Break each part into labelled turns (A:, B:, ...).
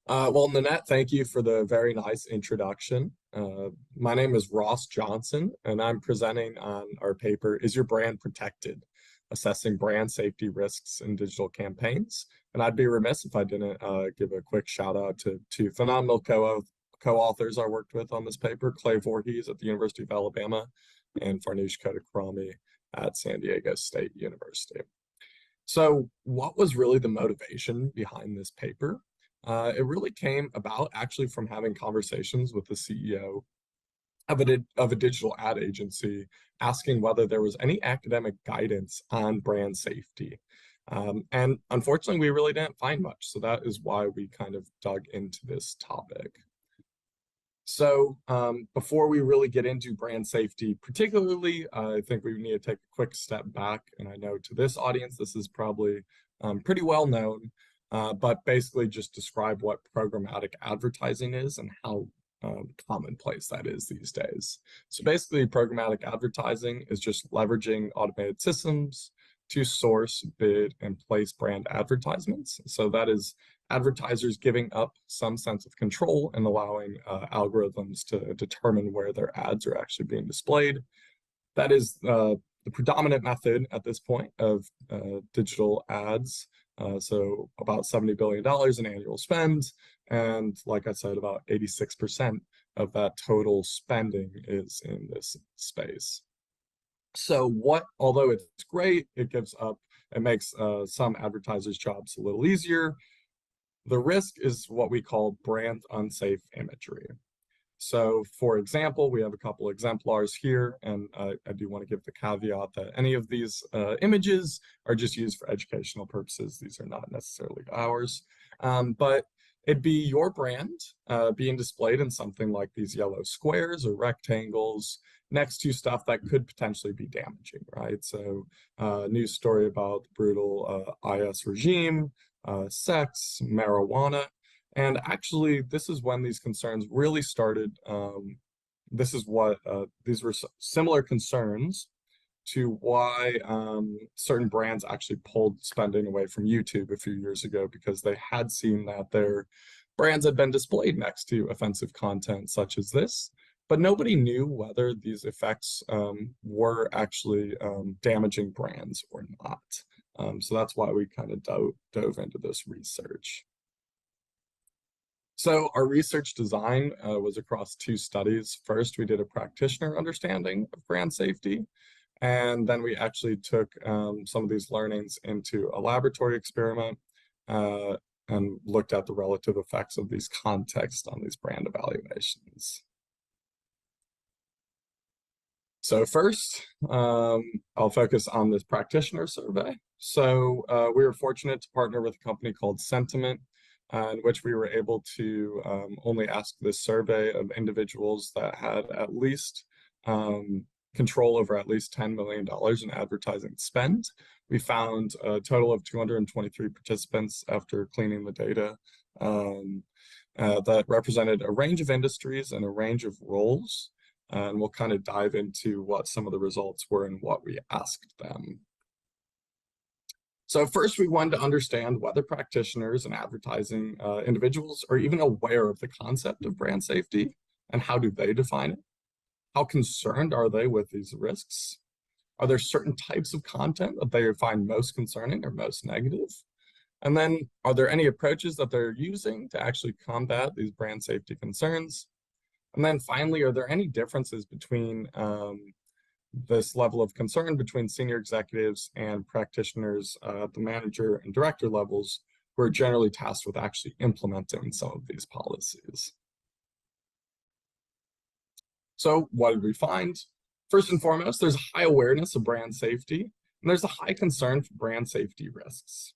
A: Well, Nanette, thank you for the very nice introduction. My name is Ross Johnson, and I'm presenting on our paper, Is Your Brand Protected? Assessing Brand Safety Risks in Digital Campaigns. And I'd be remiss if I didn't give a quick shout out to two phenomenal co-authors I worked with on this paper, Clay Voorhees at the University of Alabama and Farnoosh Khodakarami at San Diego State University. So what was really the motivation behind this paper? It really came about actually from having conversations with the CEO of a digital ad agency, asking whether there was any academic guidance on brand safety. And unfortunately, we really didn't find much. So that is why we kind of dug into this topic. So before we really get into brand safety, particularly, I think we need to take a quick step back. And I know to this audience, this is probably pretty well known, but basically just describe what programmatic advertising is and how commonplace that is these days. So basically, programmatic advertising is just leveraging automated systems to source, bid, and place brand advertisements. So that is advertisers giving up some sense of control and allowing algorithms to determine where their ads are actually being displayed. That is the predominant method at this point of digital ads. So about $70 billion in annual spend. And like I said, about 86% of that total spending is in this space. So although it's great, it makes some advertisers' jobs a little easier. The risk is what we call brand unsafe imagery. So for example, we have a couple exemplars here, and I do want to give the caveat that any of these images are just used for educational purposes. These are not necessarily ours, but it'd be your brand being displayed in something like these yellow squares or rectangles next to stuff that could potentially be damaging, right? So news story about the brutal IS regime, sex, marijuana. And actually, this is when these concerns really started. These were similar concerns to why certain brands actually pulled spending away from YouTube a few years ago, because they had seen that their brands had been displayed next to offensive content such as this, but nobody knew whether these effects were actually damaging brands or not. So that's why we kind of dove into this research. So our research design was across two studies. First, we did a practitioner understanding of brand safety, and then we actually took some of these learnings into a laboratory experiment and looked at the relative effects of these contexts on these brand evaluations. So first, I'll focus on this practitioner survey. So we were fortunate to partner with a company called Sentiment, in which we were able to only ask this survey of individuals that had at least control over at least $10 million in advertising spend. We found a total of 223 participants after cleaning the data that represented a range of industries and a range of roles. And we'll kind of dive into what some of the results were and what we asked them. So first, we wanted to understand whether practitioners and advertising individuals are even aware of the concept of brand safety, and how do they define it? How concerned are they with these risks? Are there certain types of content that they find most concerning or most negative? And then, are there any approaches that they're using to actually combat these brand safety concerns? And then finally, are there any differences between this level of concern between senior executives and practitioners at the manager and director levels, who are generally tasked with actually implementing some of these policies? So what did we find? First and foremost, there's a high awareness of brand safety, and there's a high concern for brand safety risks.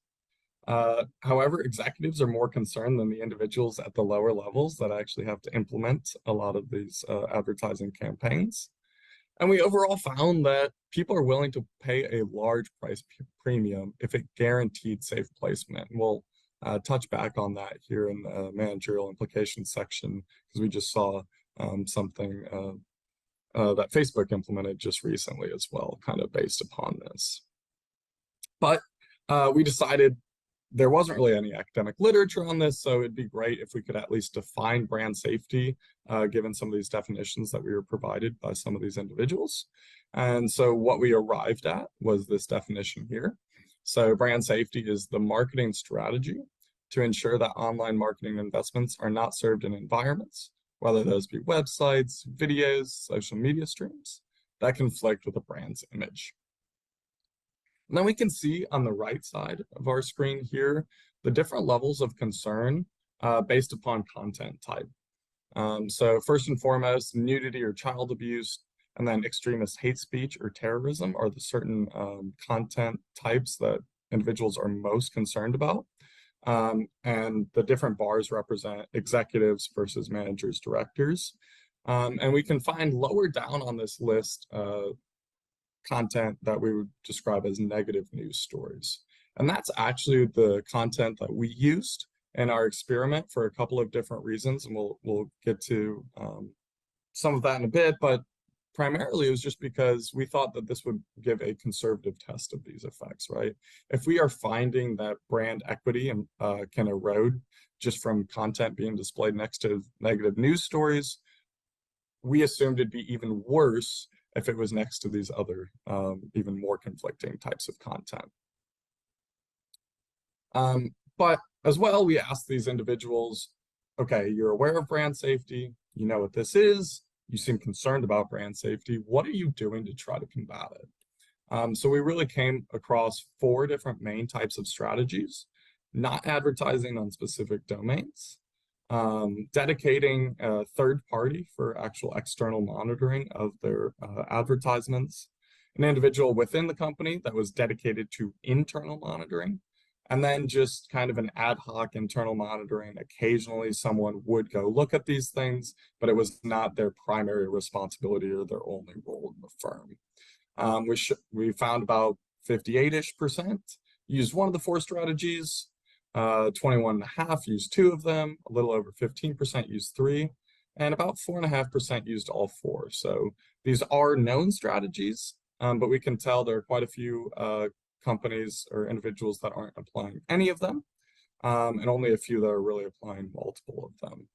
A: However, executives are more concerned than the individuals at the lower levels that actually have to implement a lot of these advertising campaigns. And we overall found that people are willing to pay a large price premium if it guaranteed safe placement. And we'll touch back on that here in the managerial implications section, because we just saw something that Facebook implemented just recently as well, kind of based upon this. But we decided There wasn't really any academic literature on this, so it'd be great if we could at least define brand safety, given some of these definitions that we were provided by some of these individuals. And so what we arrived at was this definition here. So brand safety is the marketing strategy to ensure that online marketing investments are not served in environments, whether those be websites, videos, social media streams, that conflict with a brand's image. And then we can see on the right side of our screen here, the different levels of concern based upon content type. So first and foremost, nudity or child abuse, and then extremist hate speech or terrorism are the certain content types that individuals are most concerned about. And the different bars represent executives versus managers, directors. And we can find lower down on this list content that we would describe as negative news stories. And that's actually the content that we used in our experiment for a couple of different reasons. And we'll get to some of that in a bit, but primarily it was just because we thought that this would give a conservative test of these effects, right? If we are finding that brand equity can erode just from content being displayed next to negative news stories, we assumed it'd be even worse if it was next to these other even more conflicting types of content. But as well, we asked these individuals, okay, you're aware of brand safety, you know what this is, you seem concerned about brand safety, what are you doing to try to combat it? So we really came across 4 different main types of strategies: not advertising on specific domains, dedicating a third party for actual external monitoring of their advertisements, an individual within the company that was dedicated to internal monitoring, and then just kind of an ad hoc internal monitoring. Occasionally someone would go look at these things, but it was not their primary responsibility or their only role in the firm. We found about 58-ish% used one of the 4 strategies, 21.5% used 2 of them, a little over 15% used 3, and about 4.5% used all 4. So these are known strategies, but we can tell there are quite a few companies or individuals that aren't applying any of them, and only a few that are really applying multiple of them.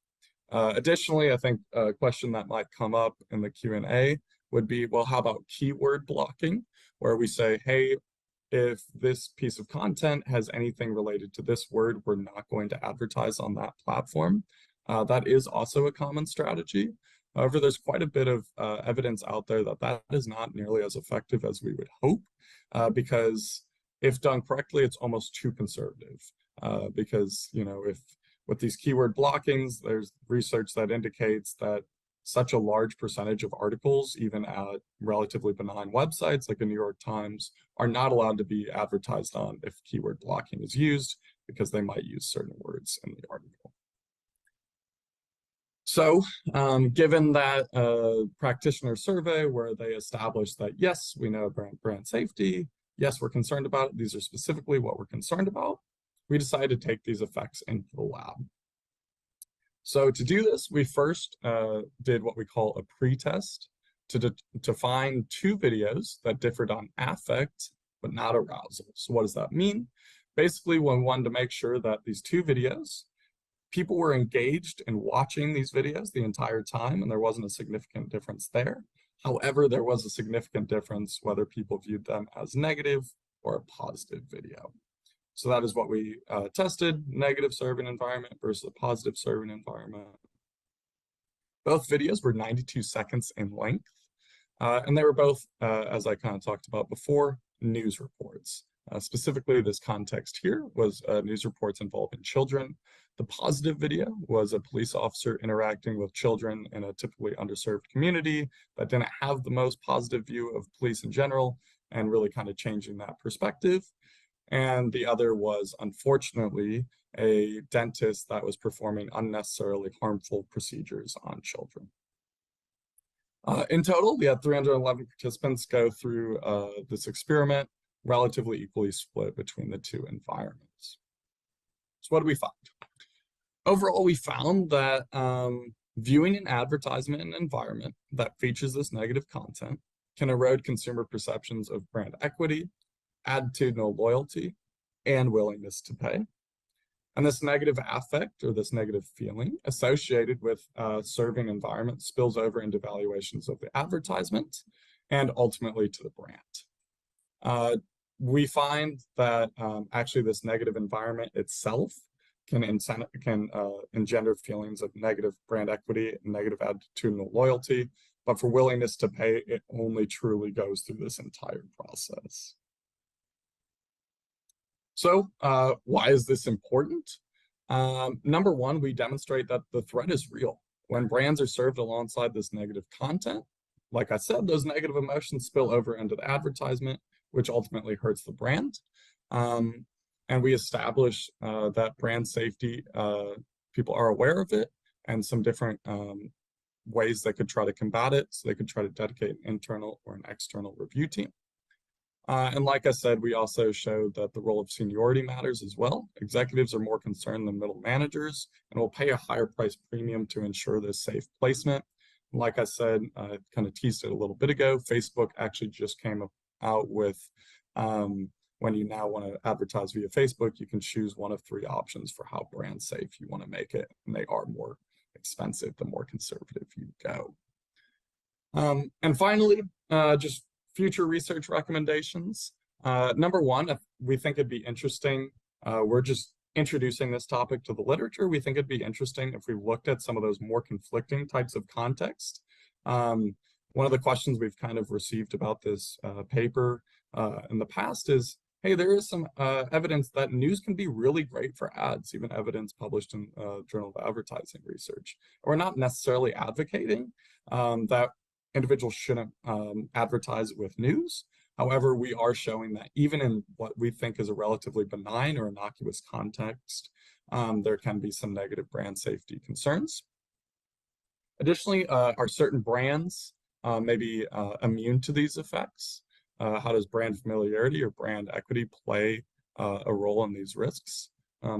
A: Additionally, I think a question that might come up in the Q&A would be, well, how about keyword blocking, where we say, hey, if this piece of content has anything related to this word, we're not going to advertise on that platform. That is also a common strategy. However, there's quite a bit of evidence out there that that is not nearly as effective as we would hope, because if done correctly, it's almost too conservative. Because, you know, if with these keyword blockings, there's research that indicates that such a large percentage of articles, even at relatively benign websites like the New York Times, are not allowed to be advertised on if keyword blocking is used, because they might use certain words in the article. So given that practitioner survey where they established that, yes, we know brand safety, yes, we're concerned about it, these are specifically what we're concerned about, we decided to take these effects into the lab. So to do this, we first did what we call a pre-test to find 2 videos that differed on affect, but not arousal. So what does that mean? Basically, we wanted to make sure that these 2 videos, people were engaged in watching these videos the entire time, and there wasn't a significant difference there. However, there was a significant difference whether people viewed them as negative or a positive video. So that is what we tested: negative serving environment versus a positive serving environment. Both videos were 92 seconds in length, and they were both, as I kind of talked about before, news reports. Specifically, this context here was news reports involving children. The positive video was a police officer interacting with children in a typically underserved community that didn't have the most positive view of police in general, and really kind of changing that perspective. And the other was, unfortunately, a dentist that was performing unnecessarily harmful procedures on children. In total, we had 311 participants go through this experiment, relatively equally split between the 2 environments. So what did we find? Overall, we found that viewing an advertisement in an environment that features this negative content can erode consumer perceptions of brand equity, attitudinal loyalty, and willingness to pay. And this negative affect or this negative feeling associated with serving environment spills over into valuations of the advertisement and ultimately to the brand. We find that actually this negative environment itself can engender feelings of negative brand equity and negative attitudinal loyalty, but for willingness to pay, it only truly goes through this entire process. So why is this important? Number one, we demonstrate that the threat is real. When brands are served alongside this negative content, like I said, those negative emotions spill over into the advertisement, which ultimately hurts the brand. And we establish that brand safety, people are aware of it, and some different ways they could try to combat it. So they could try to dedicate an internal or an external review team. And like I said, we also showed that the role of seniority matters as well. Executives are more concerned than middle managers and will pay a higher price premium to ensure this safe placement. And like I said, I kind of teased it a little bit ago, Facebook actually just came out with when you now want to advertise via Facebook, you can choose one of 3 options for how brand safe you want to make it. And they are more expensive the more conservative you go. And finally, just future research recommendations. Number one, we think it'd be interesting. We're just introducing this topic to the literature. We think it'd be interesting if we looked at some of those more conflicting types of context. One of the questions we've kind of received about this paper in the past is, hey, there is some evidence that news can be really great for ads, even evidence published in Journal of Advertising Research. We're not necessarily advocating that individuals shouldn't advertise with news. However, we are showing that even in what we think is a relatively benign or innocuous context, there can be some negative brand safety concerns. Additionally, are certain brands maybe immune to these effects? How does brand familiarity or brand equity play a role in these risks?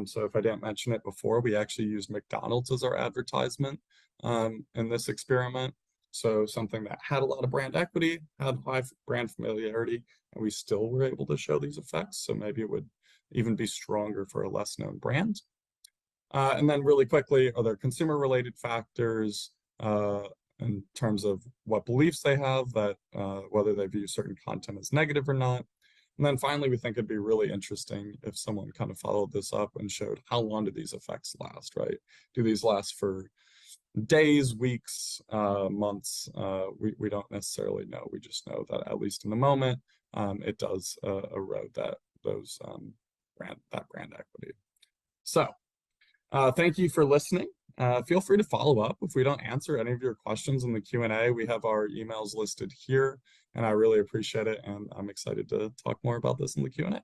A: So if I didn't mention it before, we actually used McDonald's as our advertisement in this experiment. So something that had a lot of brand equity, had high brand familiarity, and we still were able to show these effects. So maybe it would even be stronger for a less known brand. And then really quickly, are there consumer related factors in terms of what beliefs they have, that whether they view certain content as negative or not. And then finally, we think it'd be really interesting if someone kind of followed this up and showed how long do these effects last, right? Do these last for days, weeks, months? We don't necessarily know. We just know that at least in the moment, it does erode that brand equity. So thank you for listening. Feel free to follow up if we don't answer any of your questions in the Q&A. We have our emails listed here, and I really appreciate it. And I'm excited to talk more about this in the Q&A.